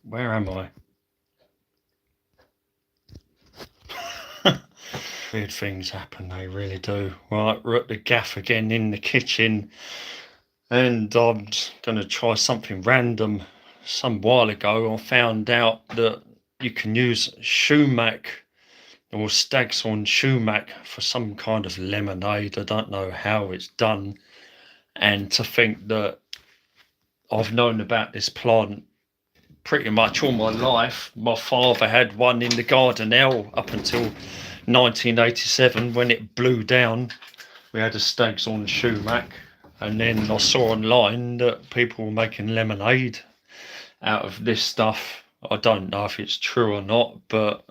Where am I? Weird things happen, they really do. Right, we're at the gaff again in the kitchen, and I'm going to try something random. Some while ago, I found out that you can use sumac or stag's horn sumac for some kind of lemonade. I don't know how it's done, and to think that I've known about this plant pretty much all my life. My father had one in the garden now up until 1987 when it blew down. We had a stag's horn sumac, and then I saw online that people were making lemonade out of this stuff. I don't know if it's true or not, but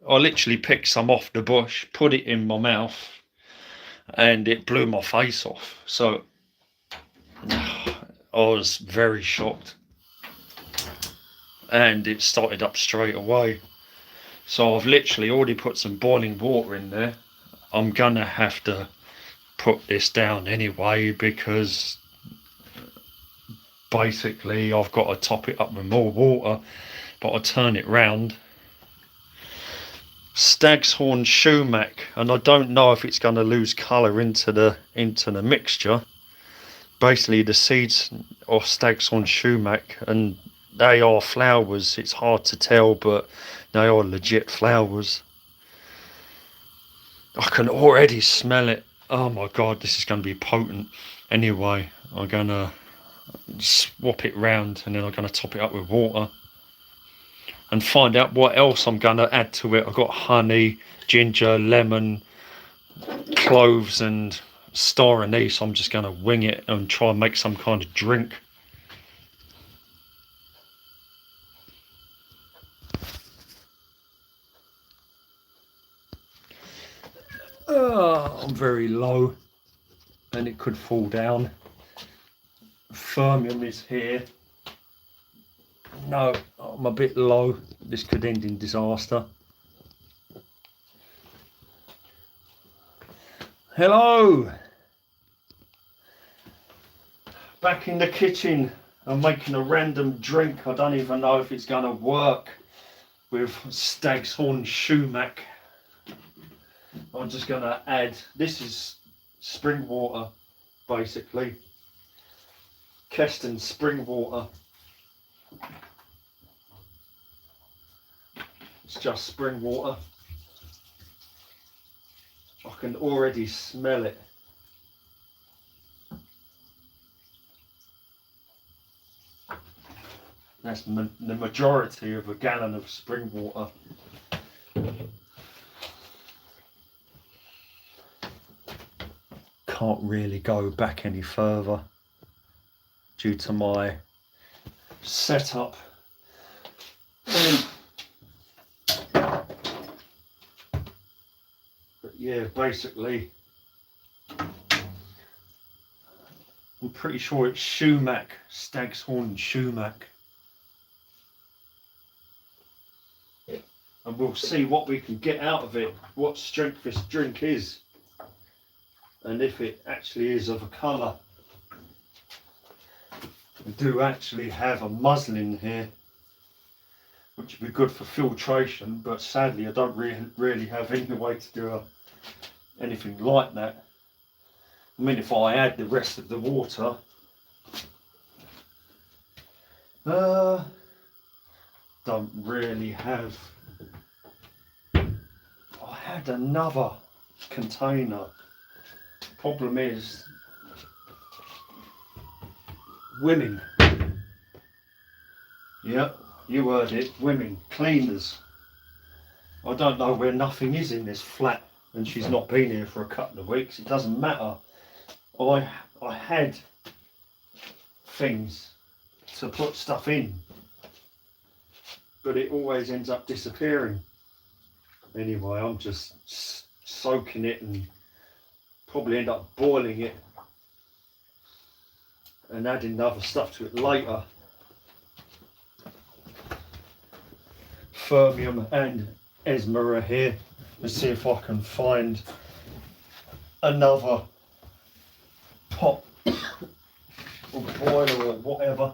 I literally picked some off the bush, put it in my mouth, and it blew my face off. So I was very shocked, and it started up straight away. So I've literally already put some boiling water in there. I'm gonna have to put this down anyway, because basically I've got to top it up with more water, but I turn it round. Stag's horn sumac, and I don't know if it's going to lose colour into the mixture. Basically the seeds of stag's horn sumac, and they are flowers. It's hard to tell, but they are legit flowers. I can already smell it. Oh my god, this is going to be potent. Anyway, I'm going to swap it round, and then I'm going to top it up with water and find out what else I'm going to add to it. I've got honey, ginger, lemon, cloves and star anise. I'm just going to wing it and try and make some kind of drink. I'm very low and it could fall down. Fermium is here. No, I'm a bit low. This could end in disaster. Hello! Back in the kitchen. I'm making a random drink. I don't even know if it's going to work with stag's horn sumac. I'm just going to add, this is spring water basically. Keston spring water. It's just spring water. I can already smell it. That's the majority of a gallon of spring water. Can't really go back any further due to my setup. But yeah, basically I'm pretty sure it's sumac, stag's horn sumac. And we'll see what we can get out of it, what strength this drink is, and if it actually is of a colour. We do actually have a muslin here, which would be good for filtration, but sadly I don't really have any way to do anything like that. I mean, if I add the rest of the water, don't really have. I had another container. Problem is women. Yep, you heard it, women, cleaners. I don't know where nothing is in this flat, and she's not been here for a couple of weeks. It doesn't matter. I had things to put stuff in, but it always ends up disappearing. Anyway, I'm just soaking it and probably end up boiling it and adding other stuff to it later. Fermium and Esmer are here. Let's see if I can find another pot or boiler or whatever.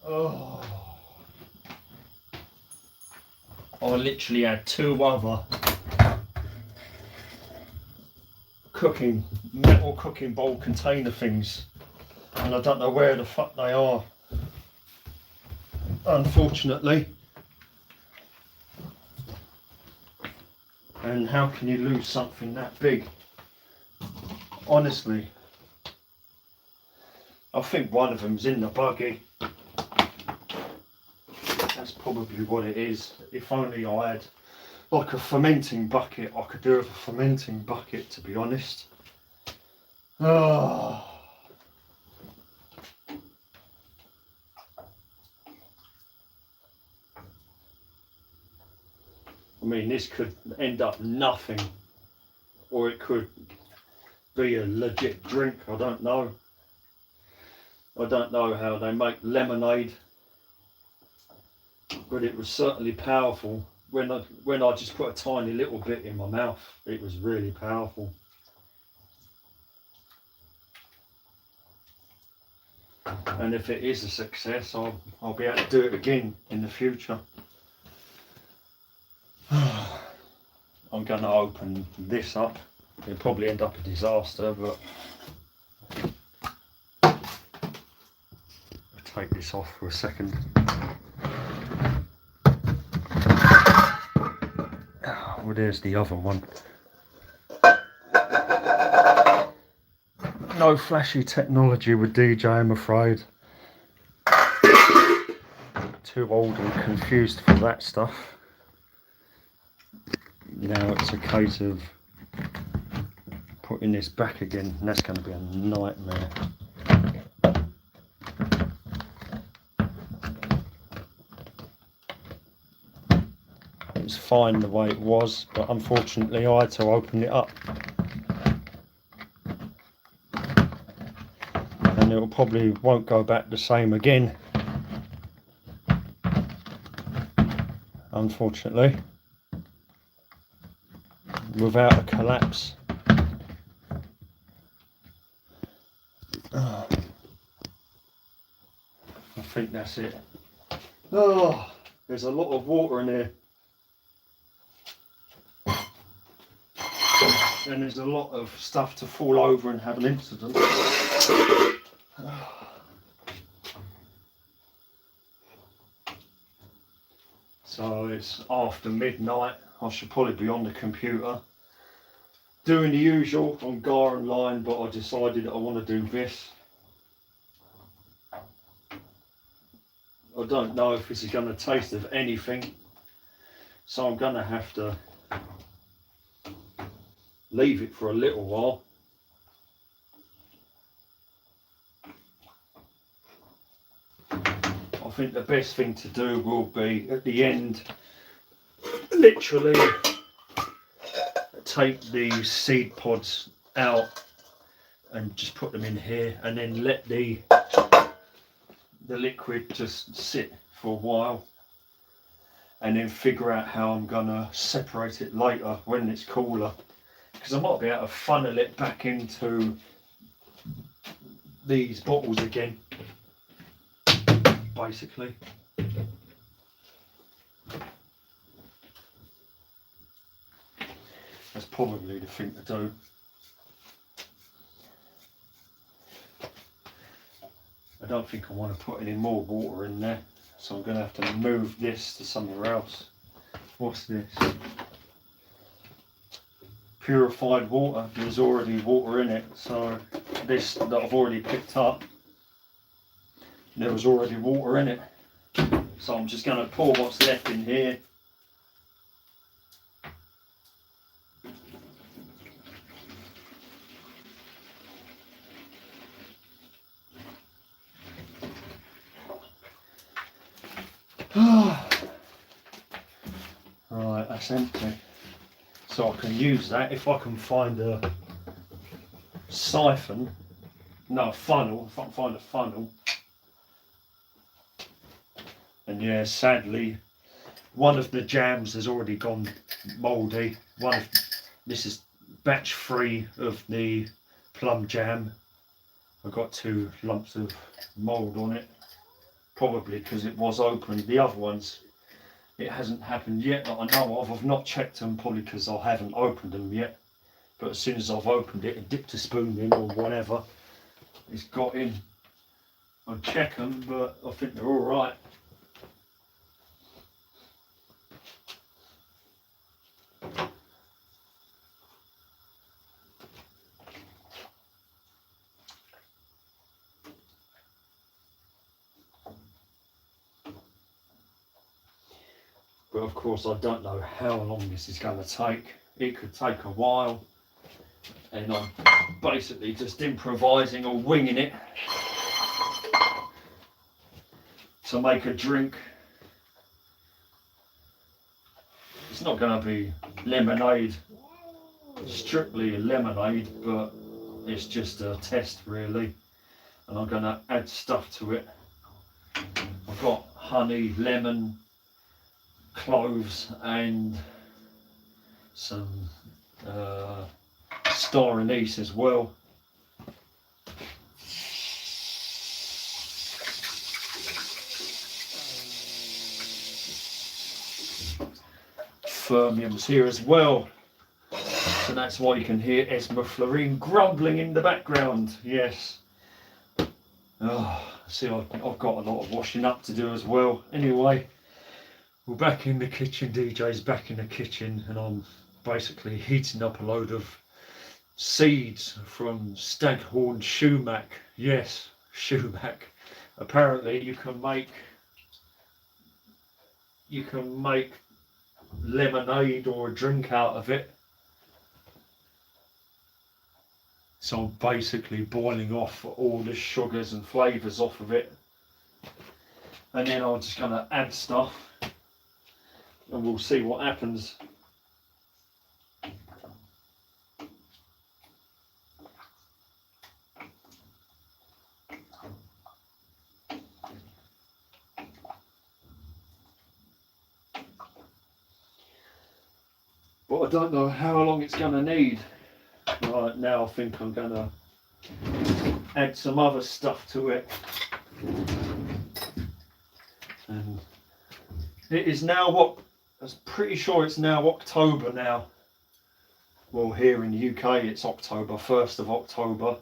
Oh, I literally had 2 other metal cooking bowl container things, and I don't know where the fuck they are, unfortunately. And how can you lose something that big? Honestly, I think one of them's in the buggy. That's probably what it is. If only I had like a fermenting bucket, I could do with a fermenting bucket, to be honest. Oh. I mean, this could end up nothing, or it could be a legit drink. I don't know. I don't know how they make lemonade, but it was certainly powerful. When I just put a tiny little bit in my mouth, it was really powerful. And if it is a success, I'll be able to do it again in the future. I'm going to open this up. It'll probably end up a disaster, but I'll take this off for a second. Well, there's the other one. No flashy technology with DJ, I'm afraid. Too old and confused for that stuff. Now it's a case of putting this back again, and that's going to be a nightmare. It was fine the way it was, but unfortunately I had to open it up. And it probably won't go back the same again, unfortunately, without a collapse. I think that's it. Oh, there's a lot of water in here. And there's a lot of stuff to fall over and have an incident. So it's after midnight. I should probably be on the computer doing the usual on Gar and Line, but I decided I want to do this. I don't know if this is going to taste of anything, so I'm going to have to leave it for a little while. I think the best thing to do will be at the end, literally take the seed pods out and just put them in here, and then let the liquid just sit for a while, and then figure out how I'm gonna separate it later when it's cooler, because I might be able to funnel it back into these bottles again, basically. That's probably the thing to do. I don't think I want to put any more water in there, so I'm going to have to move this to somewhere else. What's this? Purified water. There's already water in it, so this that I've already picked up, there was already water in it. So I'm just going to pour what's left in here. Right, that's empty. So I can use that if I can find a siphon. No, a funnel. If I can find a funnel. And yeah, sadly, one of the jams has already gone mouldy. This is batch 3 of the plum jam. I've got 2 lumps of mould on it. probably because it was open. The other ones, it hasn't happened yet that I know of. I've not checked them, probably because I haven't opened them yet. But as soon as I've opened it and dipped a spoon in or whatever, it's got in. I'll check them, but I think they're all right. But of course I don't know how long this is going to take. It could take a while, and I'm basically just improvising or winging it to make a drink. It's not going to be lemonade, strictly lemonade, but it's just a test really, and I'm going to add stuff to it. I've got honey, lemon, cloves and some star anise as well. Fermium's here as well, so that's why you can hear Esmeflorine grumbling in the background. Yes. Oh, see, I've got a lot of washing up to do as well. Anyway, we're back in the kitchen. DJ's back in the kitchen, and I'm basically heating up a load of seeds from Staghorn Sumac. Yes, Sumac. Apparently you can make lemonade or a drink out of it. So I'm basically boiling off all the sugars and flavours off of it, and then I'm just going to add stuff and we'll see what happens. But I don't know how long it's going to need. Right now I think I'm going to add some other stuff to it. And it is now what, I'm pretty sure it's now October now. Well, here in the UK it's October, 1st of October,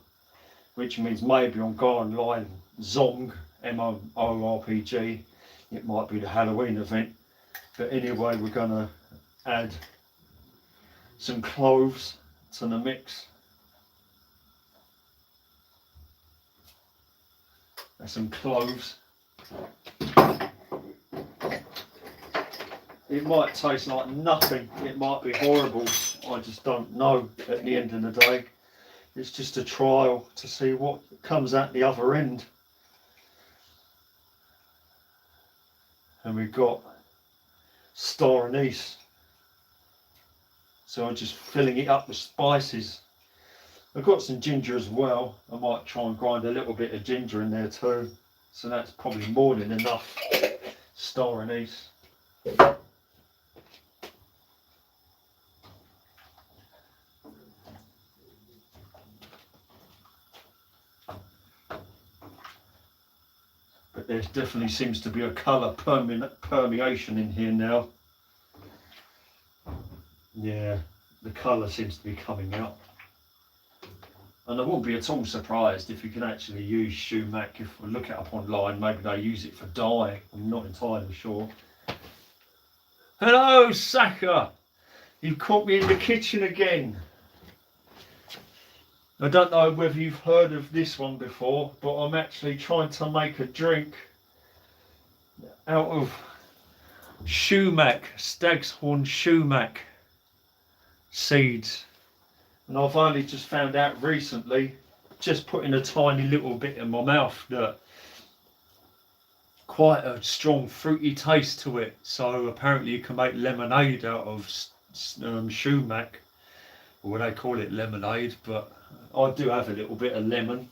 which means maybe on Garden Line Zong, MOORPG, it might be the Halloween event. But anyway, we're going to add some cloves to the mix. And some cloves. It might taste like nothing, it might be horrible, I just don't know at the end of the day. It's just a trial to see what comes out the other end. And we've got star anise. So I'm just filling it up with spices. I've got some ginger as well. I might try and grind a little bit of ginger in there too. So that's probably more than enough star anise. But there definitely seems to be a colour permeation in here now. Yeah, the colour seems to be coming out. And I wouldn't be at all surprised if you can actually use Sumac. If we look it up online, maybe they use it for dye. I'm not entirely sure. Hello, Saka! You've caught me in the kitchen again. I don't know whether you've heard of this one before, but I'm actually trying to make a drink out of Sumac, Staghorn Sumac seeds. And I've only just found out recently, just putting a tiny little bit in my mouth, that quite a strong fruity taste to it. So apparently you can make lemonade out of Sumac, or they call it lemonade, but I do have a little bit of lemon.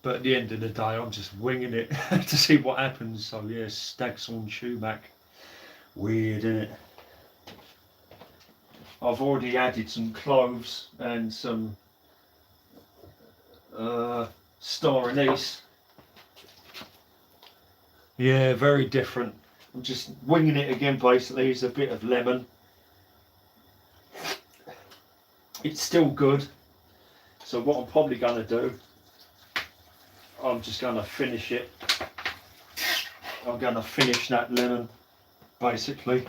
But at the end of the day, I'm just winging it to see what happens. So yes, Staghorn Sumac. Weird, isn't it? I've already added some cloves and some star anise. Yeah, very different. I'm just winging it again basically. It's a bit of lemon. It's still good. So what I'm probably going to do, I'm just going to finish it. I'm going to finish that lemon basically,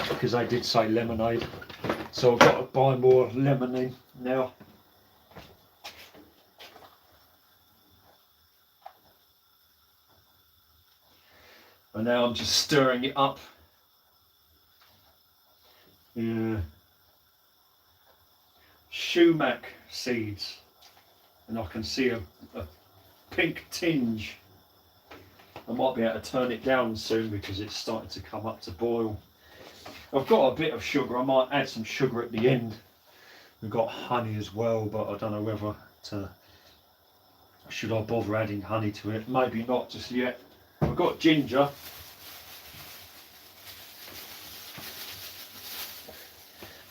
because I did say lemonade. So I've got to buy more lemonade now. And now I'm just stirring it up. Yeah. Sumac seeds. And I can see a pink tinge. I might be able to turn it down soon because it's starting to come up to boil. I've got a bit of sugar. I might add some sugar at the end. We've got honey as well, but I don't know whether to... Should I bother adding honey to it? Maybe not just yet. I've got ginger.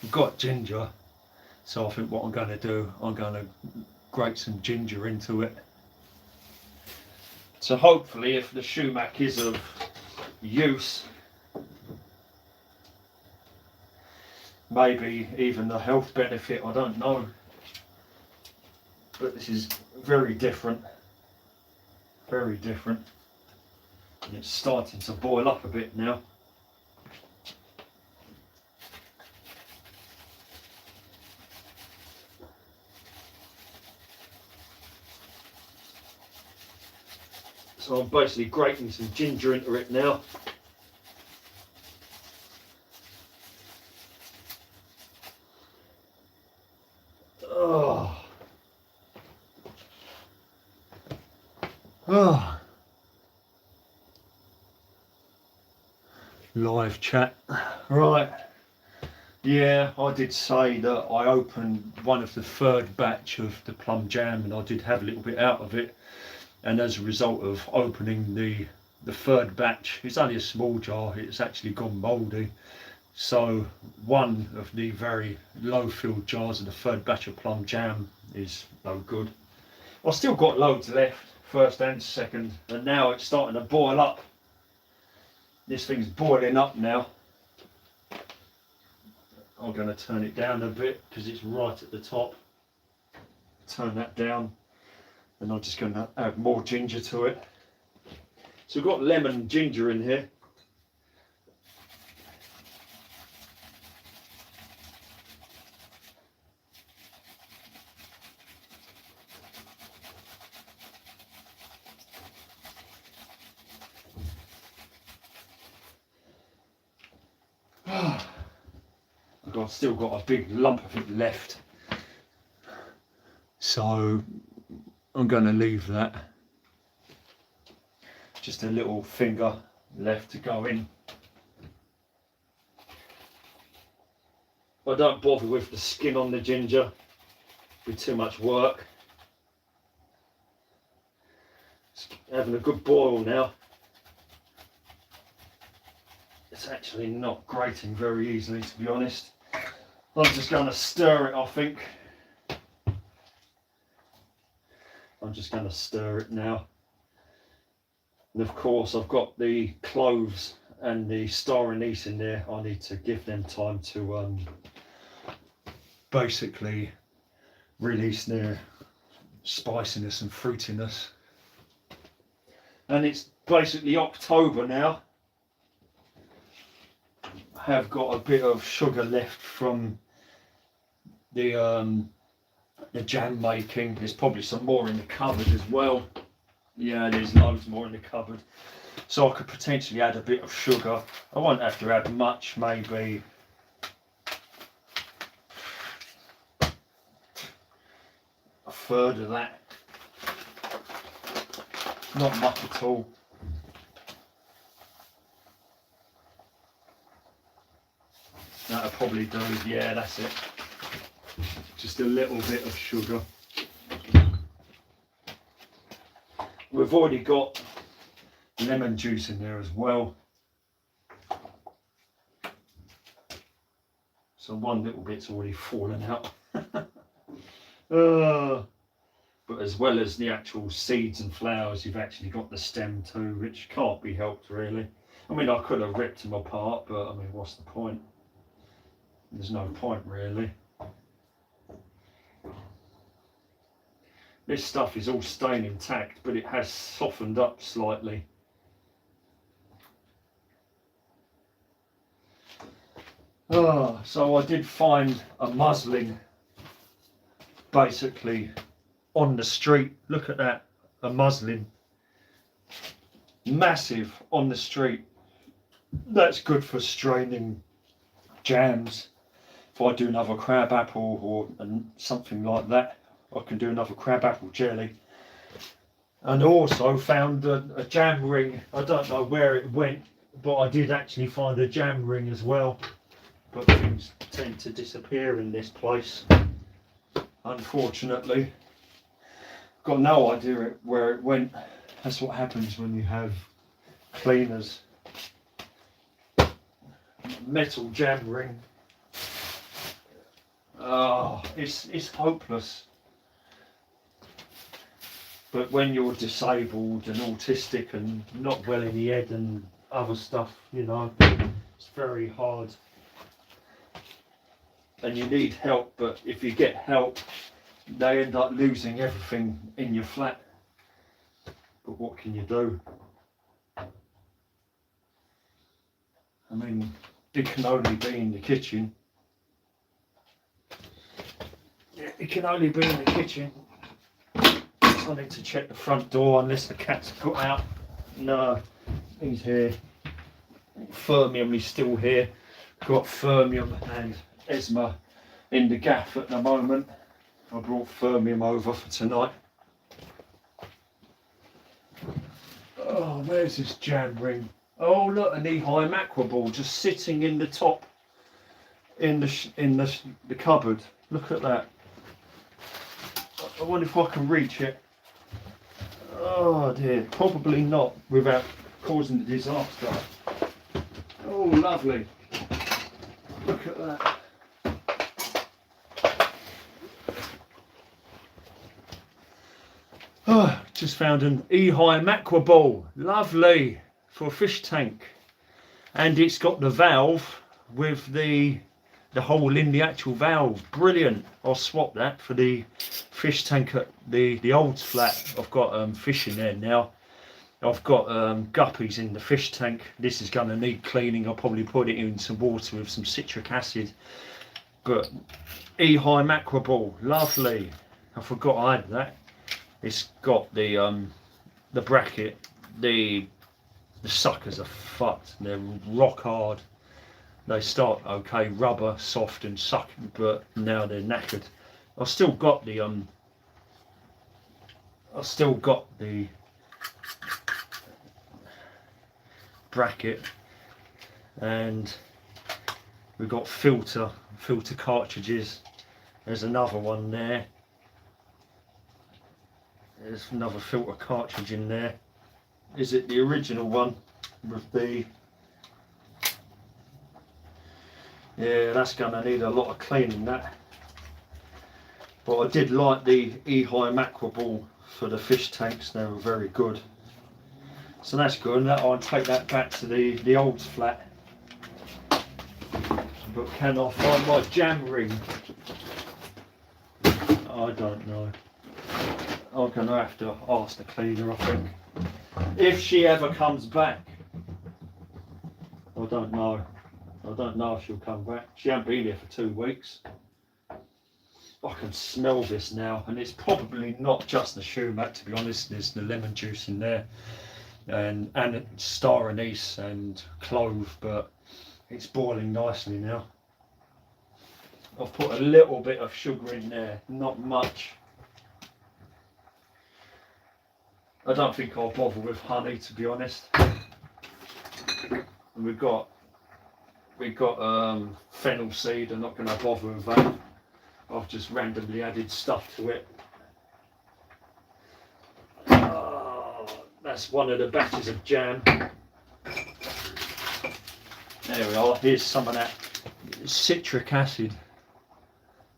I've got ginger. So I think what I'm going to do, I'm going to grate some ginger into it. So hopefully if the sumac is of use, maybe even a health benefit, I don't know. But this is very different. Very different. And it's starting to boil up a bit now. So I'm basically grating some ginger into it now. Oh. Oh. Live chat. Right. Yeah, I did say that I opened one of the third batch of the plum jam and I did have a little bit out of it. And as a result of opening the third batch, it's only a small jar, it's actually gone mouldy. So one of the very low filled jars of the third batch of plum jam is no good. I've still got loads left, first and second, and now it's starting to boil up. This thing's boiling up now. I'm going to turn it down a bit because it's right at the top. Turn that down. And I'm just going to add more ginger to it. So we've got lemon and ginger in here. I've still got a big lump of it left. So I'm going to leave that. Just a little finger left to go in. I don't bother with the skin on the ginger. It'd be too much work. It's having a good boil now. It's actually not grating very easily, to be honest. I'm just going to stir it, I think. I'm just going to stir it now. And of course I've got the cloves and the star anise in there. I need to give them time to basically release their spiciness and fruitiness. And it's basically October now. I have got a bit of sugar left from the jam making. There's probably some more in the cupboard as well. Yeah, there's loads more in the cupboard. So I could potentially add a bit of sugar. I won't have to add much, maybe a third of that. Not much at all. That'll probably do, yeah, that's it. Just a little bit of sugar. We've already got lemon juice in there as well. So one little bit's already fallen out. But as well as the actual seeds and flowers, you've actually got the stem too, which can't be helped really. I mean, I could have ripped them apart, but I mean, what's the point? There's no point really. This stuff is all staying intact, but it has softened up slightly. So I did find a muslin basically on the street. Look at that, a muslin. Massive on the street. That's good for straining jams. If I do another crab apple or something like that, I can do another crab apple jelly. And also found a jam ring. I don't know where it went, but I did actually find a jam ring as well. But things tend to disappear in this place, unfortunately. Got no idea where it went. That's what happens when you have cleaners. Metal jam ring. Oh, it's hopeless. But when you're disabled and autistic and not well in the head and other stuff, you know, it's very hard. And you need help, but if you get help, they end up losing everything in your flat. But what can you do? I mean, it can only be in the kitchen. Yeah, it can only be in the kitchen. I need to check the front door unless the cat's got out. No, he's here. Fermium is still here. Got Fermium and Esma in the gaff at the moment. I brought Fermium over for tonight. Oh, where's this jam ring? Oh, look, an Eheim aqua ball just sitting in the top, in the cupboard. Look at that. I wonder if I can reach it. Oh dear, probably not without causing a disaster. Oh, lovely. Look at that. Oh, just found an Eheim aqua ball. Lovely. For a fish tank. And it's got the valve with the hole in the actual valve. Brilliant. I'll swap that for the fish tank at the old flat. I've got fish in there now. I've got guppies in the fish tank. This is going to need cleaning. I'll probably put it in some water with some citric acid. But Eheim aqua ball, lovely. I forgot I had that. It's got the bracket. The suckers are fucked. They're rock hard. They start okay, rubber, soft and sucking, but now they're knackered. I've still got the bracket, and we've got filter cartridges. There's another one there. There's another filter cartridge in there. Is it the original one with the... Yeah, that's going to need a lot of cleaning, that. But I did like the Eheim aqua ball for the fish tanks. They were very good. So that's good. I'll take that back to the old flat. But can I find my jam ring? I don't know. I'm going to have to ask the cleaner, I think. If she ever comes back. I don't know. I don't know if she'll come back. She hasn't been here for 2 weeks. I can smell this now, and it's probably not just the sumac, to be honest. There's the lemon juice in there, and star anise and clove, but it's boiling nicely now. I've put a little bit of sugar in there, not much. I don't think I'll bother with honey, to be honest. And we've got fennel seed. I'm not going to bother with that. I've just randomly added stuff to it. That's one of the batches of jam. There we are. Here's some of that citric acid.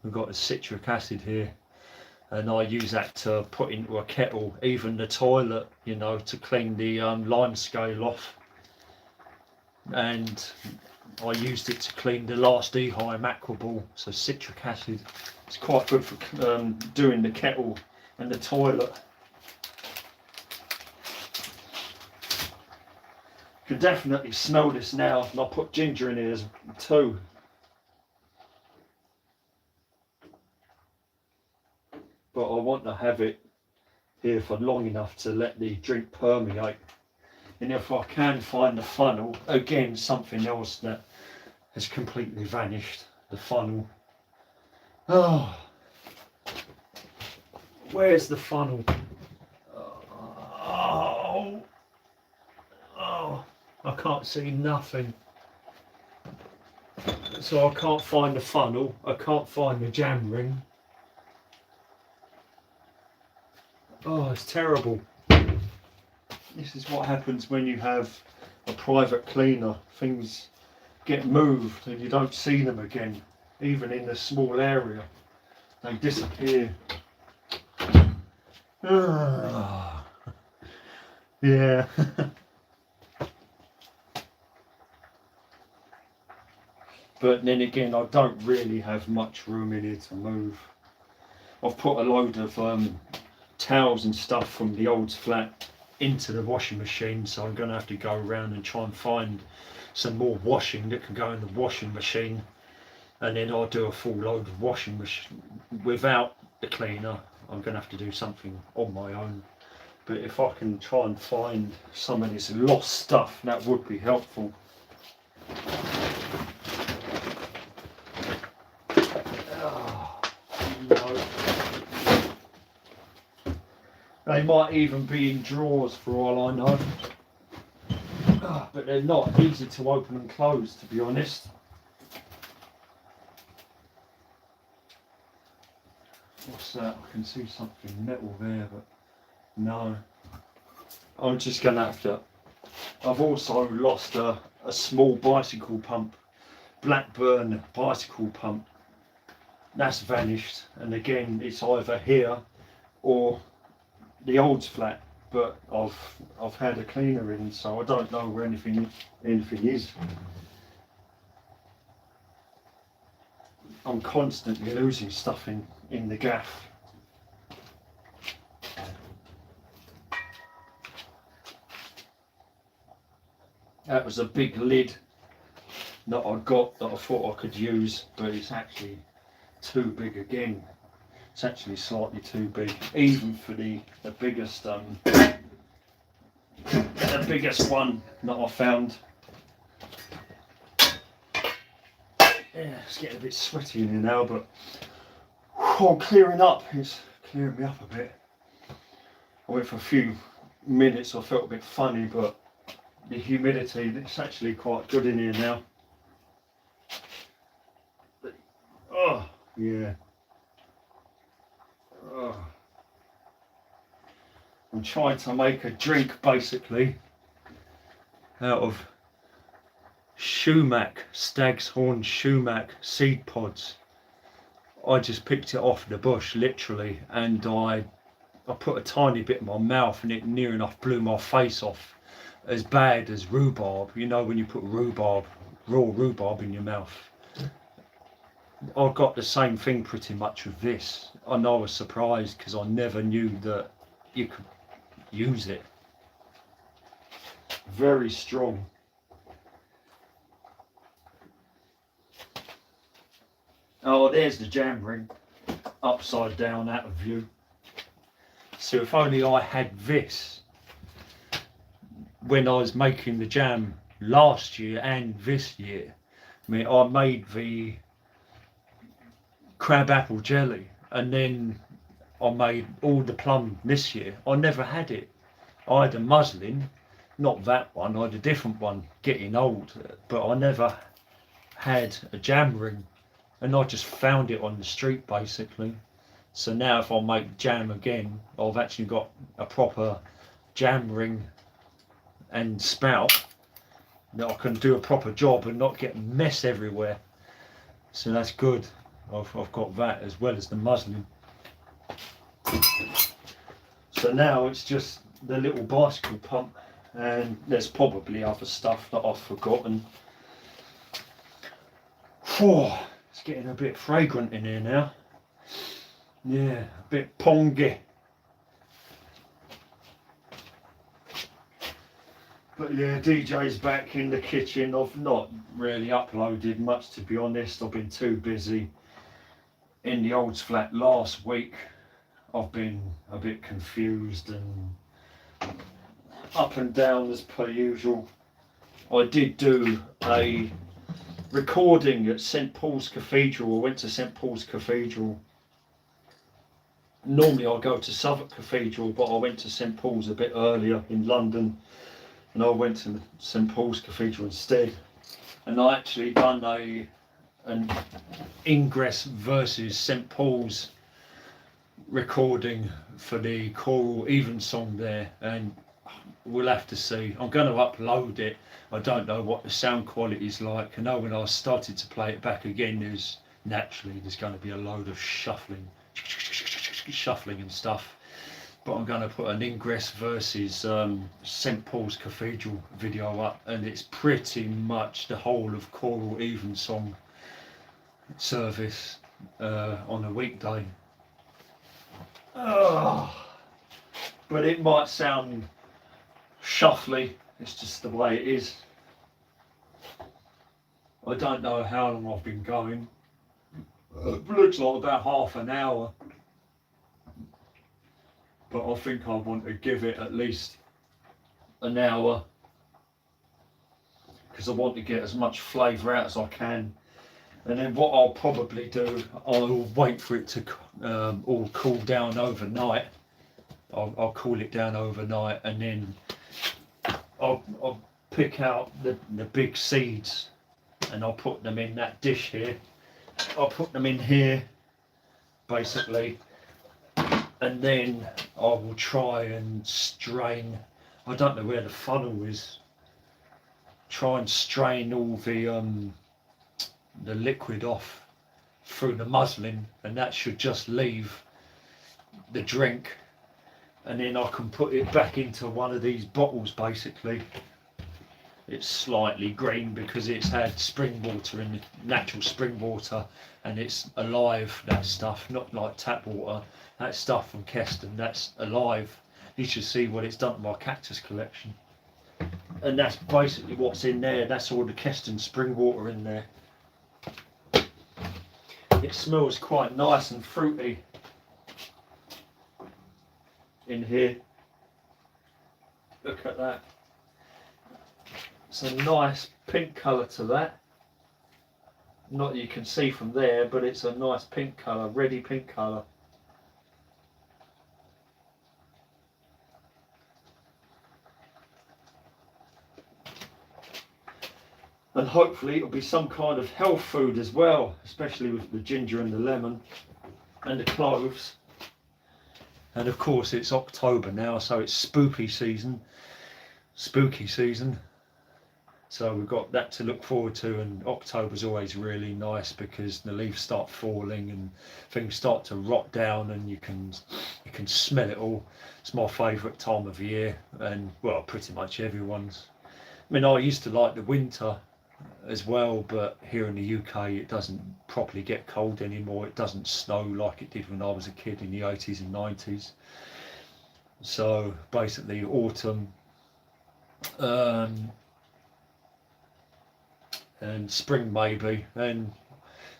We've got the citric acid here. and I use that to put into a kettle, even the toilet, you know, to clean the lime scale off. And I used it to clean the last Eheim aqua ball, so citric acid. It's quite good for doing the kettle and the toilet. You can definitely smell this now, and I put ginger in here too. But I want to have it here for long enough to let the drink permeate. And if I can find the funnel, again, something else that has completely vanished, the funnel. Oh, where's the funnel? Oh, I can't see nothing. So I can't find the funnel, I can't find the jam ring. Oh, it's terrible. This is what happens when you have a private cleaner. Things get moved and you don't see them again. Even in the small area, they disappear. Yeah. But then again, I don't really have much room in here to move. I've put a load of towels and stuff from the old flat into the washing machine, so I'm going to have to go around and try and find some more washing that can go in the washing machine, and then I'll do a full load of washing machine without the cleaner. I'm going to have to do something on my own, but if I can try and find some of this lost stuff, that would be helpful. They might even be in drawers for all I know. But they're not easy to open and close, to be honest. What's that? I can see something metal there, but no. I'm just going to have to... I've also lost a small bicycle pump. Blackburn bicycle pump. That's vanished. And again, it's either here or the old flat, but I've had a cleaner in, so I don't know where anything is. I'm constantly losing stuff in the gaff. That was a big lid that I got that I thought I could use, but it's actually too big again. It's actually slightly too big, even for the biggest one that I found. Yeah, it's getting a bit sweaty in here now, but I'm clearing up. It's clearing me up a bit. I went for a few minutes, I felt a bit funny, but the humidity, it's actually quite good in here now. Oh, yeah. I'm trying to make a drink basically out of Sumac, Stag's Horn Sumac seed pods. I just picked it off the bush literally, and I put a tiny bit in my mouth and it near enough blew my face off. As bad as rhubarb, you know when you put rhubarb, raw rhubarb in your mouth. I got the same thing pretty much with this. I know I was surprised because I never knew that you could use it. Very strong. Oh, there's the jam ring, upside down out of view. So if only I had this when I was making the jam last year and this year. I mean, I made the crab apple jelly and then I made all the plum this year. I never had it. I had a muslin, not that one, I had a different one, getting old, but I never had a jam ring, and I just found it on the street basically. So now if I make jam again, I've actually got a proper jam ring and spout that I can do a proper job and not get mess everywhere. So that's good. I've got that as well as the muslin. So now it's just the little bicycle pump, and there's probably other stuff that I've forgotten. Whew, it's getting a bit fragrant in here now. Yeah, a bit pongy. But yeah, DJ's back in the kitchen. I've not really uploaded much, to be honest. I've been too busy in the old flat last week. I've been a bit confused and up and down as per usual. I did do a recording at St Paul's Cathedral. I went to St Paul's Cathedral. Normally I go to Southwark Cathedral, but I went to St Paul's a bit earlier in London, and I went to St Paul's Cathedral instead. And I actually done an Ingress versus St Paul's recording for the choral evensong there, and we'll have to see. I'm going to upload it. I don't know what the sound quality is like. I know when I started to play it back again, there's going to be a load of shuffling and stuff. But I'm going to put an Ingress versus St Paul's Cathedral video up, and it's pretty much the whole of choral evensong service on a weekday. But it might sound shuffly, it's just the way it is. I don't know how long I've been going. It looks like about half an hour, but I think I want to give it at least an hour, because I want to get as much flavour out as I can. And then what I'll probably do, I'll wait for it to all cool down overnight. I'll cool it down overnight, and then I'll pick out the big seeds, and I'll put them in that dish here. I'll put them in here, basically, and then I will try and strain. I don't know where the funnel is. Try and strain all the liquid off through the muslin, and that should just leave the drink, and then I can put it back into one of these bottles. Basically, it's slightly green because it's had spring water in, natural spring water, and it's alive, that stuff, not like tap water. That stuff from Keston, that's alive. You should see what it's done to my cactus collection, and that's basically what's in there. That's all the Keston spring water in there. It smells quite nice and fruity in here. Look at that. It's a nice pink colour to that. Not that you can see from there, but it's a nice pink colour, reddy pink colour. And hopefully it'll be some kind of health food as well, especially with the ginger and the lemon and the cloves. And of course it's October now, so it's spooky season. So we've got that to look forward to, and October's always really nice because the leaves start falling and things start to rot down, and you can smell it all. It's my favourite time of year, and well, pretty much everyone's. I mean, I used to like the winter as well, but here in the UK it doesn't properly get cold anymore. It doesn't snow like it did when I was a kid in the 80s and 90s. So basically autumn and spring maybe. And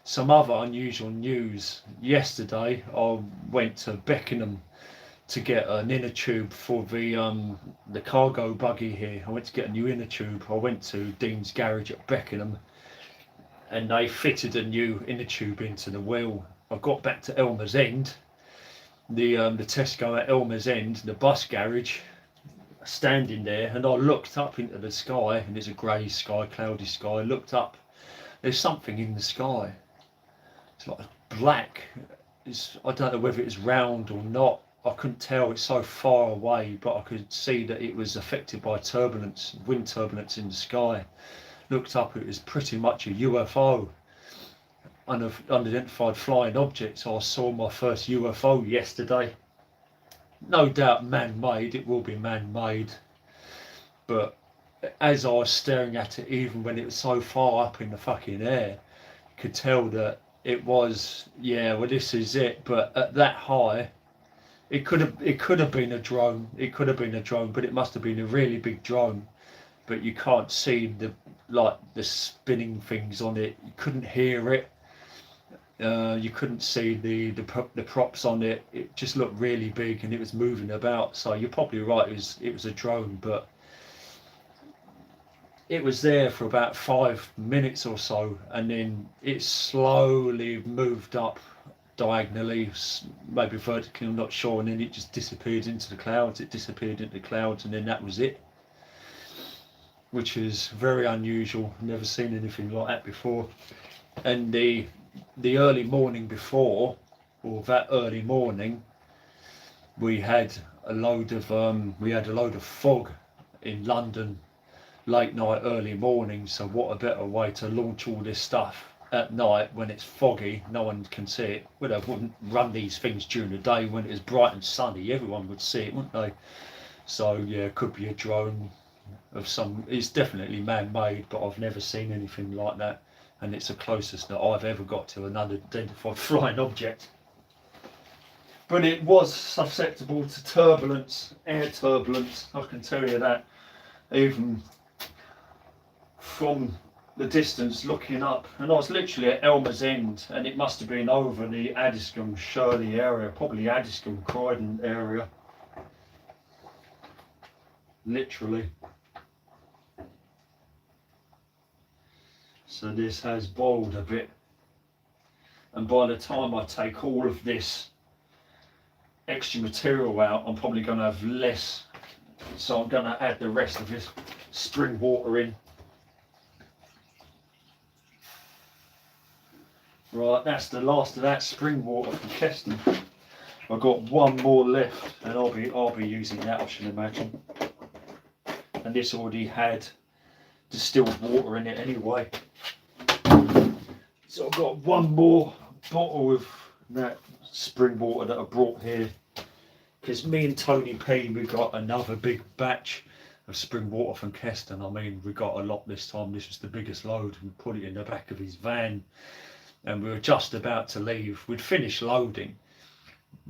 some other unusual news: yesterday I went to Beckenham to get an inner tube for the cargo buggy here. I went to get a new inner tube. I went to Dean's garage at Beckenham, and they fitted a new inner tube into the wheel. I got back to Elmer's End, the Tesco at Elmer's End, the bus garage, standing there, and I looked up into the sky, and it's a grey sky, cloudy sky. I looked up, there's something in the sky. It's like black. I don't know whether it's round or not. I couldn't tell, it's so far away, but I could see that it was affected by turbulence, wind turbulence in the sky. Looked up, it was pretty much a UFO, unidentified flying object. So I saw my first UFO yesterday. no doubt man-made, it will be man-made, but as I was staring at it, even when it was so far up in the fucking air, you could tell that it was, yeah, well, this is it. But at that high, it could have been a drone. It could have been a drone, but it must have been a really big drone. But you can't see the spinning things on it. You couldn't hear it. You couldn't see the props on it. It just looked really big and it was moving about. So you're probably right. It was a drone, but it was there for about 5 minutes or so, and then it slowly moved up diagonally, maybe vertically, I'm not sure, and then it just disappeared into the clouds. It disappeared into the clouds, and then that was it, which is very unusual. Never seen anything like that before. And the early morning before, or that early morning, we had a load of fog in London, late night, early morning. So what a better way to launch all this stuff at night when it's foggy, no one can see it. Well, they wouldn't run these things during the day when it was bright and sunny. Everyone would see it, wouldn't they? So yeah, it could be a drone of some. It's definitely man-made, but I've never seen anything like that, and it's the closest that I've ever got to an unidentified flying object. But it was susceptible to turbulence, air turbulence, I can tell you that. Even from the distance looking up, and I was literally at Elmer's End, and it must have been over the Addiscombe Shirley area, probably Addiscombe Croydon area, literally. So this has boiled a bit, and by the time I take all of this extra material out, I'm probably going to have less, so I'm going to add the rest of this spring water in. Right, that's the last of that spring water from Keston. I've got one more left, and I'll be using that, I should imagine. And this already had distilled water in it anyway. So I've got one more bottle of that spring water that I brought here, because me and Tony P, we got another big batch of spring water from Keston. I mean, we got a lot this time. This was the biggest load. We put it in the back of his van, and we were just about to leave. We'd finished loading,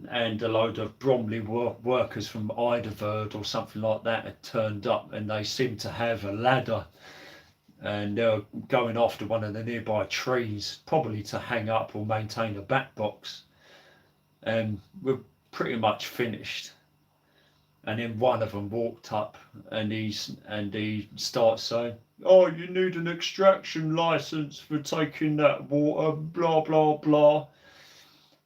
and a load of Bromley workers from Idaverd or something like that had turned up, and they seemed to have a ladder, and they were going after one of the nearby trees, probably to hang up or maintain a bat box. And we're pretty much finished, and then one of them walked up, and he starts saying, "Oh, you need an extraction license for taking that water, blah blah blah."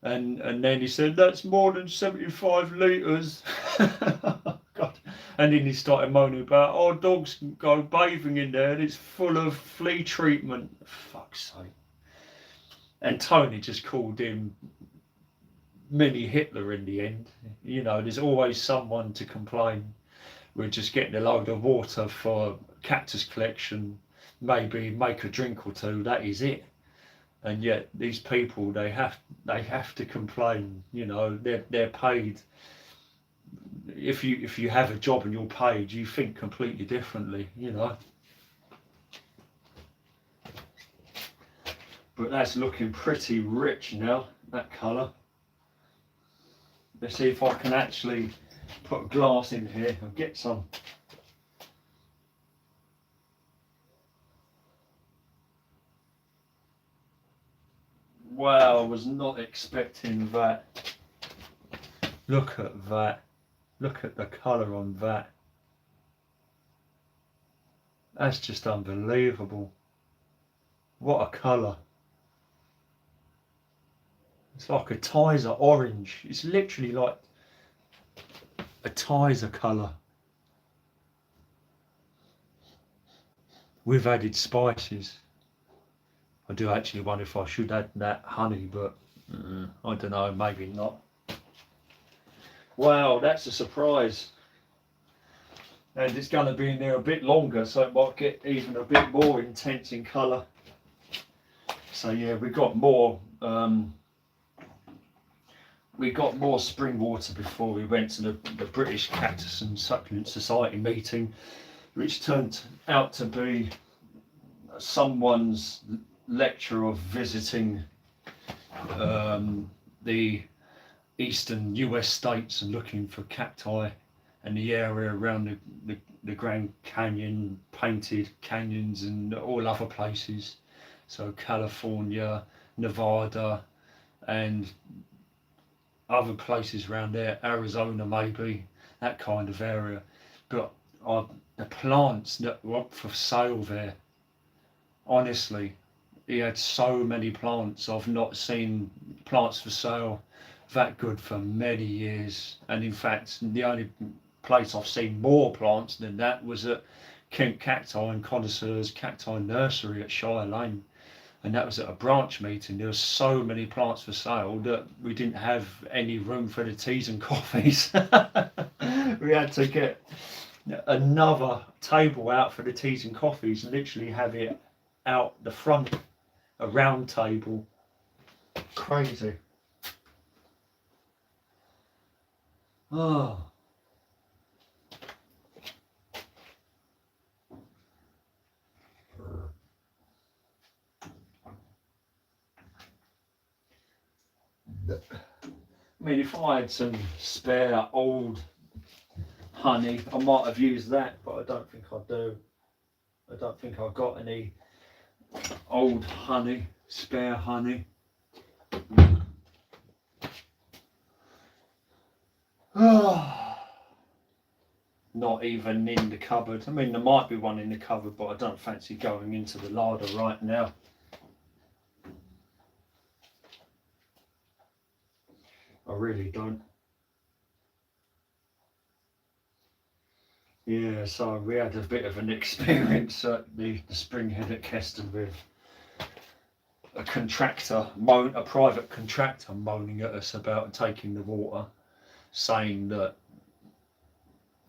And then he said, "That's more than 75 litres." God. And then he started moaning about, "Oh, dogs can go bathing in there and it's full of flea treatment." Fuck's sake. And Tony just called him mini Hitler in the end. You know, there's always someone to complain. We're just getting a load of water for cactus collection, maybe make a drink or two, that is it. And yet these people, they have to complain. You know, they're paid. If you have a job and you're paid, you think completely differently, you know. But that's looking pretty rich now, that colour. Let's see if I can actually put a glass in here and get some. Wow, I was not expecting that. Look at that. Look at the colour on that. That's just unbelievable. What a colour. It's like a Tizer orange. It's literally like a Tizer colour with added spices. I do actually wonder if I should add that honey, but I don't know, maybe not. Wow, that's a surprise. And it's going to be in there a bit longer, so it might get even a bit more intense in colour. So yeah, we've got more we got more spring water before we went to the British Cactus and Succulent Society meeting, which turned out to be someone's lecture of visiting the eastern US states and looking for cacti and the area around the Grand Canyon, Painted Canyons and all other places. So California, Nevada and other places around there, Arizona maybe, that kind of area. But the plants that were up for sale there, honestly, he had so many plants. I've not seen plants for sale that good for many years. And in fact, the only place I've seen more plants than that was at Kent Cacti and Connoisseurs Cacti Nursery at Shire Lane. And that was at a branch meeting. There were so many plants for sale that we didn't have any room for the teas and coffees. We had to get another table out for the teas and coffees and literally have it out the front, a round table. Crazy. Oh. I mean, if I had some spare old honey, I might have used that, but I don't think I do. I don't think I've got any old honey, spare honey. Not even in the cupboard. I mean, there might be one in the cupboard, but I don't fancy going into the larder right now. I really don't. Yeah, so we had a bit of an experience at the spring head at Keston with a private contractor moaning at us about taking the water, saying that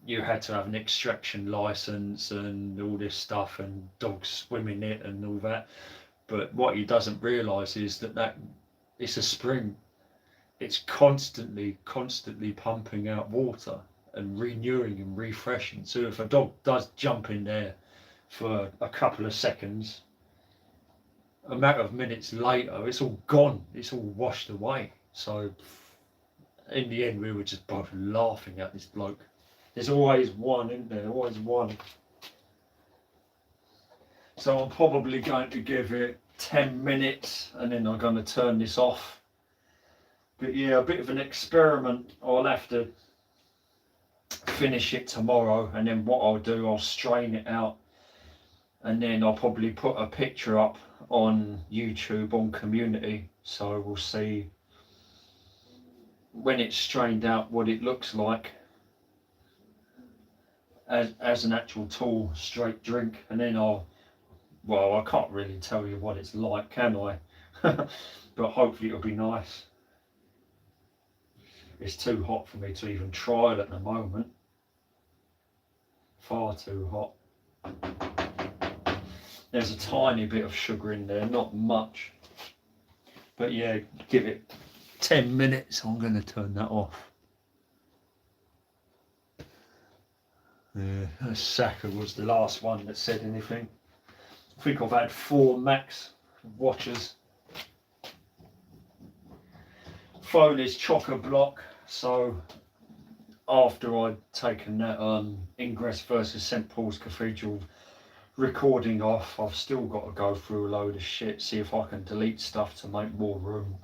you had to have an extraction license and all this stuff and dogs swim in it and all that. But what he doesn't realise is that it's a spring. It's constantly pumping out water and renewing and refreshing. So if a dog does jump in there for a couple of seconds, a matter of minutes later, it's all gone. It's all washed away. So in the end, we were just both laughing at this bloke. There's always one, isn't there? Always one. So I'm probably going to give it 10 minutes and then I'm going to turn this off. But yeah, a bit of an experiment. I'll have to finish it tomorrow, and then what I'll do, I'll strain it out, and then I'll probably put a picture up on YouTube on community, so we'll see when it's strained out what it looks like as an actual tall straight drink. And then I can't really tell you what it's like, can I? But hopefully it'll be nice. It's too hot for me to even try it at the moment. Far too hot. There's a tiny bit of sugar in there, not much. But yeah, give it 10 minutes, I'm going to turn that off. Yeah, Saka was the last one that said anything. I think I've had 4 max watchers. Phone is chock-a-block, so after I'd taken that Ingress versus St Paul's Cathedral recording off, I've still got to go through a load of shit, see if I can delete stuff to make more room,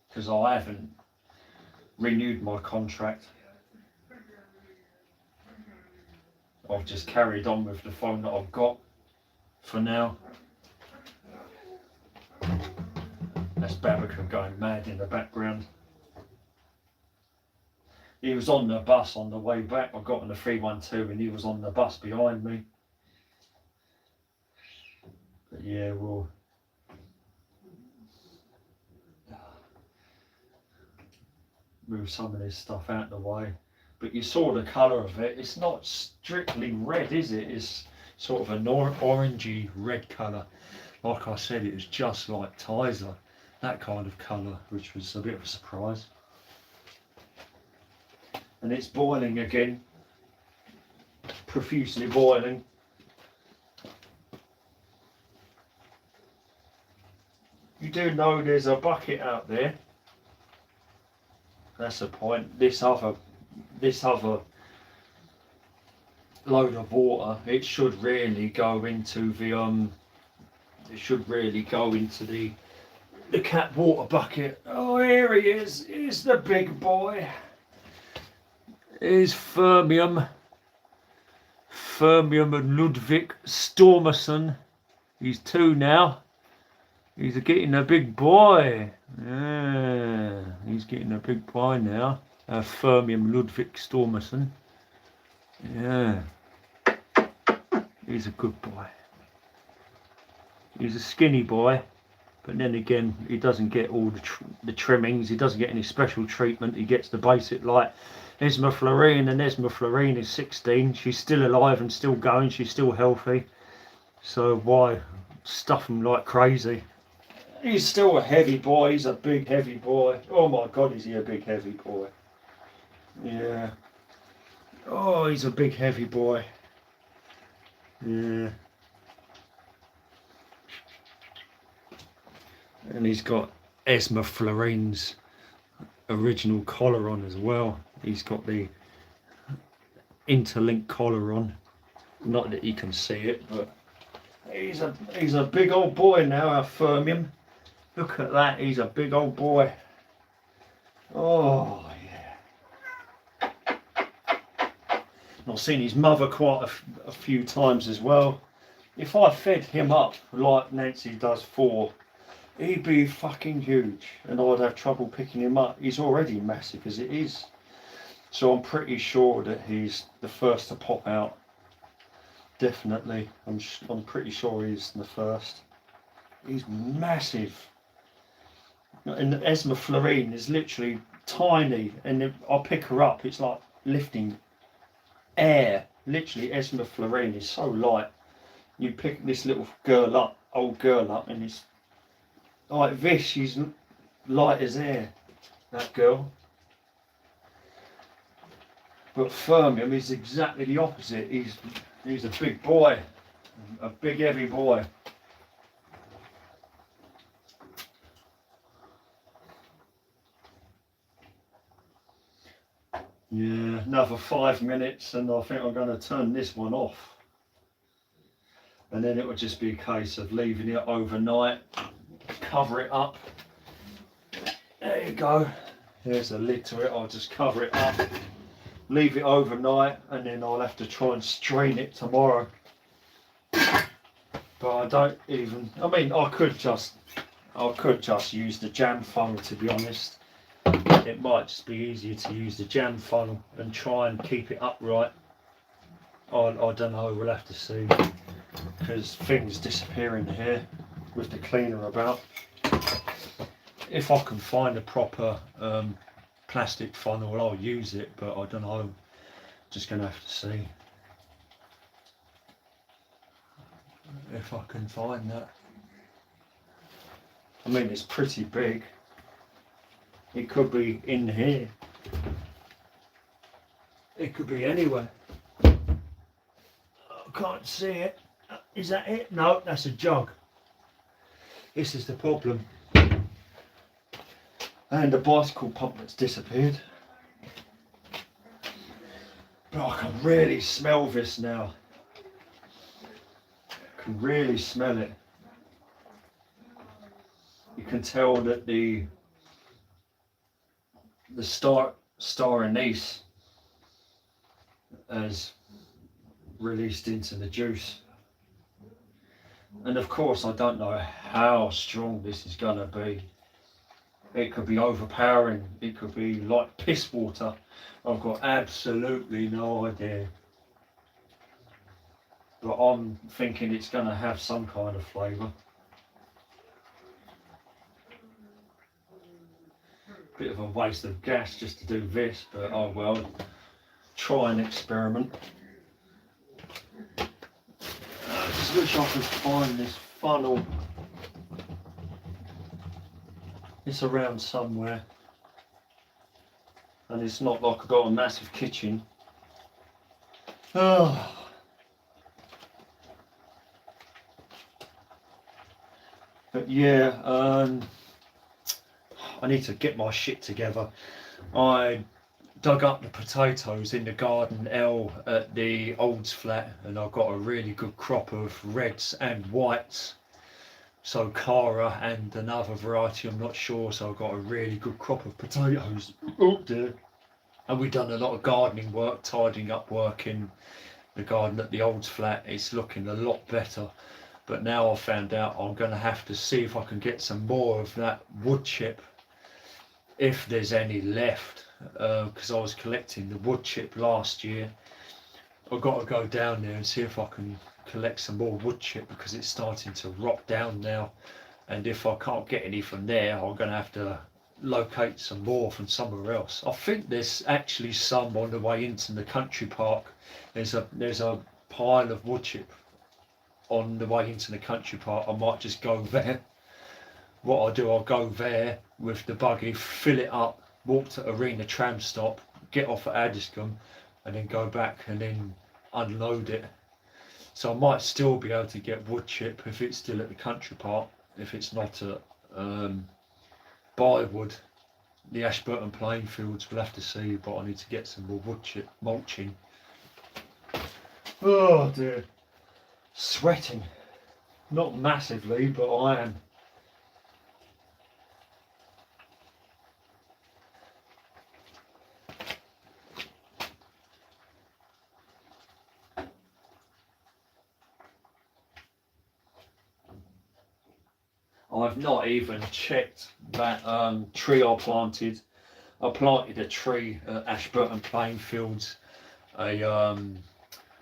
because I haven't renewed my contract. I've just carried on with the phone that I've got for now. That's Babacan going mad in the background. He was on the bus on the way back. I got on the 312 and he was on the bus behind me. But yeah, we'll move some of this stuff out of the way. But you saw the colour of it. It's not strictly red, is it? It's sort of an orangey red colour. Like I said, it was just like Tizer, that kind of colour, which was a bit of a surprise. and it's boiling again, profusely boiling. You do know there's a bucket out there. That's the point. This other load of water, it should really go into the the cat water bucket. Oh, here he is. Here's the big boy. Here's Fermium and Ludwig Stormerson. He's 2 now. He's getting a big boy. Yeah, he's getting a big boy now. Fermium Ludwig Stormerson. Yeah, he's a good boy. He's a skinny boy, but then again, he doesn't get all the trimmings. He doesn't get any special treatment. He gets the basic, like Esma Florine, and Esma Florine is 16. She's still alive and still going. She's still healthy. So why stuff him like crazy? He's still a heavy boy. He's a big heavy boy. Oh my God, is he a big heavy boy? Yeah. Oh, he's a big heavy boy. Yeah. And he's got Esma Florine's original collar on as well. He's got the interlink collar on. Not that you can see it, but he's a big old boy now, our Fermium. Look at that, he's a big old boy. Oh yeah. I've seen his mother quite a few times as well. If I fed him up like Nancy does 4, he'd be fucking huge and I'd have trouble picking him up. He's already massive as it is. So I'm pretty sure that he's the first to pop out. Definitely. I'm pretty sure he's the first. He's massive. And Esma Florine is literally tiny, and if I pick her up, it's like lifting air. Literally, Esma Florine is so light. You pick this little girl up, old girl up, and it's like this. She's light as air, that girl. But Fermium is exactly the opposite. He's a big boy, a big heavy boy. Yeah, another 5 minutes and I think I'm going to turn this one off. And then it would just be a case of leaving it overnight, cover it up. There you go. There's a lid to it, I'll just cover it up, leave it overnight, and then I'll have to try and strain it tomorrow. But I don't even, I mean, I could just use the jam funnel, to be honest. It might just be easier to use the jam funnel and try and keep it upright. I don't know, we'll have to see, because things disappear in here with the cleaner about. If I can find a proper plastic funnel, I'll use it, but I don't know, just going to have to see if I can find that. I mean, it's pretty big. It could be in here. It could be anywhere. I can't see it. Is that it? No, that's a jug. This is the problem. And the bicycle pump that's disappeared. But I can really smell this now. I can really smell it. You can tell that the star anise has released into the juice. And of course I don't know how strong this is going to be. It could be overpowering, it could be like piss water. I've got absolutely no idea. But I'm thinking it's going to have some kind of flavour. Bit of a waste of gas just to do this, but oh well, try an experiment. I just wish I could find this funnel. It's around somewhere. and it's not like I've got a massive kitchen. Oh. But yeah, I need to get my shit together. I dug up the potatoes in the garden L at the Olds flat, and I got a really good crop of reds and whites. So Cara and another variety, I'm not sure. So I got a really good crop of potatoes. Oh dear. And we've done a lot of gardening work, tidying up work in the garden at the Olds flat. It's looking a lot better. But now I've found out I'm going to have to see if I can get some more of that wood chip, if there's any left, because I was collecting the wood chip last year. I've got to go down there and see if I can collect some more wood chip, because it's starting to rot down now. And if I can't get any from there, I'm going to have to locate some more from somewhere else. I think there's actually some on the way into the country park. There's a pile of wood chip on the way into the country park. I might just go there. What I'll do, I'll go there with the buggy, fill it up, walk to Arena tram stop, get off at Addiscombe, and then go back and then unload it. So I might still be able to get wood chip if it's still at the country park. If it's not at Bywood, the Ashburton playing fields, we'll have to see. But I need to get some more wood chip mulching. Oh dear, sweating. Not massively, but I am. I've not even checked that tree I planted. I planted a tree at Ashburton playing fields, a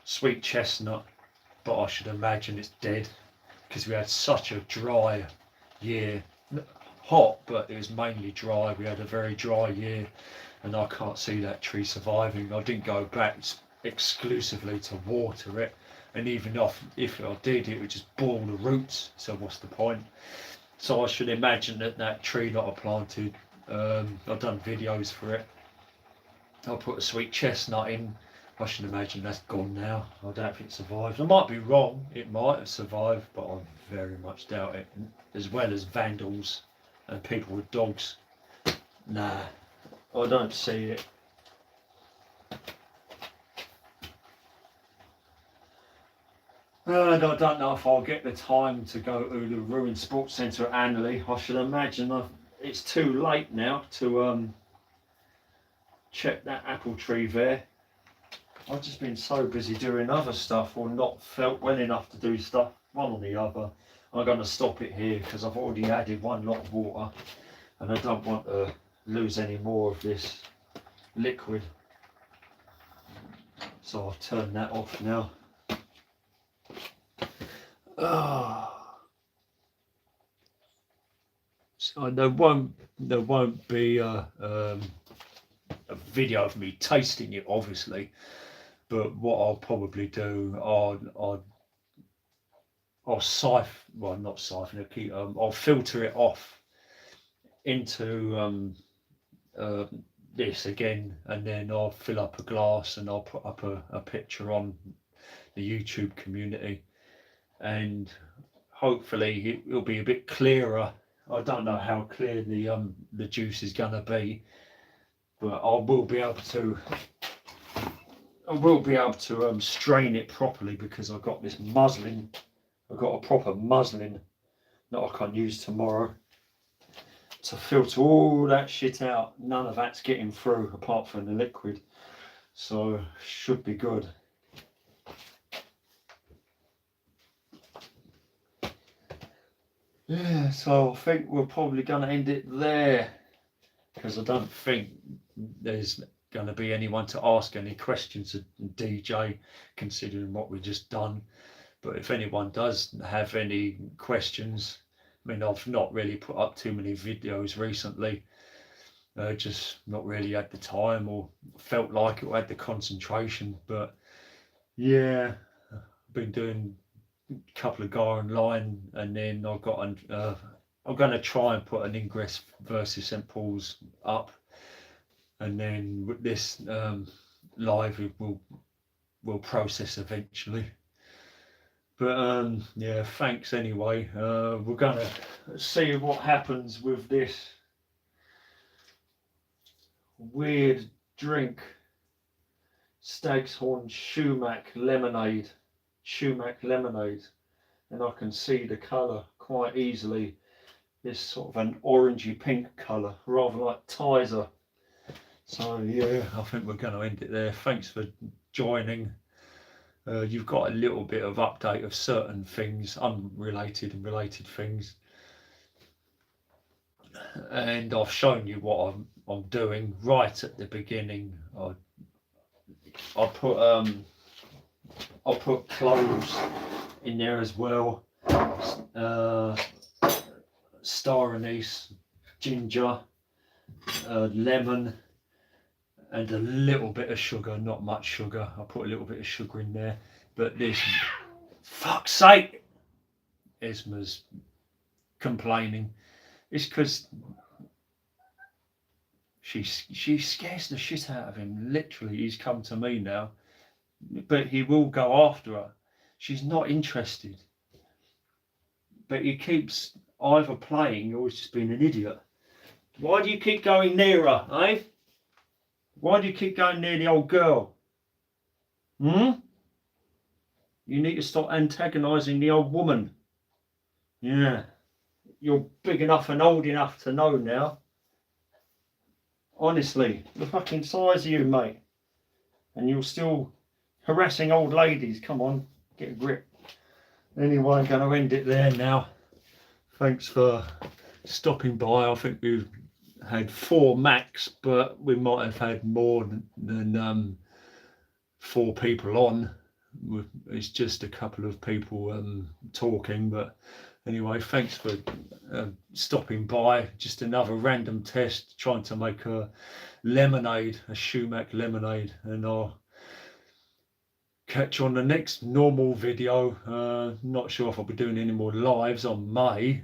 sweet chestnut, but I should imagine it's dead, because we had such a dry year. Hot, but it was mainly dry. We had a very dry year, and I can't see that tree surviving. I didn't go back exclusively to water it, and even if I did, it would just bore the roots, so what's the point? So I should imagine that tree that I planted, I've done videos for it. I put a sweet chestnut in. I should imagine that's gone now. I don't think it survived. I might be wrong. It might have survived, but I very much doubt it. As well as vandals and people with dogs. Nah, I don't see it. And I don't know if I'll get the time to go to the Ruined Sports Centre at Annerley. I should imagine it's too late now to check that apple tree there. I've just been so busy doing other stuff, or not felt well enough to do stuff, one or the other. I'm going to stop it here because I've already added one lot of water, and I don't want to lose any more of this liquid. So I'll turn that off now. So there won't be a video of me tasting it, obviously, but what I'll probably do, I'll I'll filter it off into this again, and then I'll fill up a glass and I'll put up a picture on the YouTube community, and hopefully it'll be a bit clearer. I don't know how clear the juice is going to be, but I will be able to strain it properly, because I've got this muslin. I've got a proper muslin that I can use tomorrow to filter all that shit out. None of that's getting through apart from the liquid, so should be good. Yeah, so I think we're probably going to end it there, because I don't think there's going to be anyone to ask any questions to DJ, considering what we've just done. But if anyone does have any questions, I mean, I've not really put up too many videos recently, just not really had the time or felt like it, or had the concentration. But yeah, I've been doing a couple of guy online, and then I've got I'm going to try and put an Ingress versus St Paul's up. and then with this live will process eventually. But yeah, thanks anyway. We're gonna see what happens with this weird drink, Stag's Horn Sumac Lemonade. Sumac Lemonade. And I can see the colour quite easily. It's sort of an orangey pink colour, rather like Tizer. So yeah, I think we're going to end it there. Thanks for joining. You've got a little bit of update of certain things, unrelated and related things, and I've shown you what I'm doing right at the beginning. I put cloves in there as well, star anise, ginger, lemon, and a little bit of sugar, not much sugar. I put a little bit of sugar in there, but this, fuck's sake, Esma's complaining. It's because she scares the shit out of him. Literally, he's come to me now, but he will go after her. She's not interested, but he keeps either playing or he's just being an idiot. Why do you keep going near her, eh? Why do you keep going near the old girl? You need to stop antagonising the old woman. Yeah. You're big enough and old enough to know now. Honestly, the fucking size of you, mate. And you're still harassing old ladies. Come on, get a grip. Anyway, I'm going to end it there now. Thanks for stopping by. I think we've had 4 max, but we might have had more than 4 people on. It's just a couple of people talking, but anyway, thanks for stopping by. Just another random test, trying to make a lemonade, a Sumac lemonade, and I'll catch you on the next normal video. Not sure if I'll be doing any more lives. I may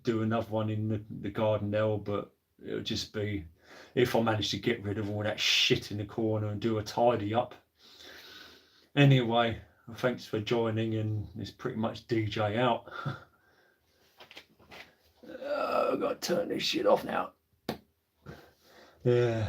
do another one in the garden now, but it'll just be if I manage to get rid of all that shit in the corner and do a tidy up. Anyway, thanks for joining, and it's pretty much DJ out. I've got to turn this shit off now. Yeah.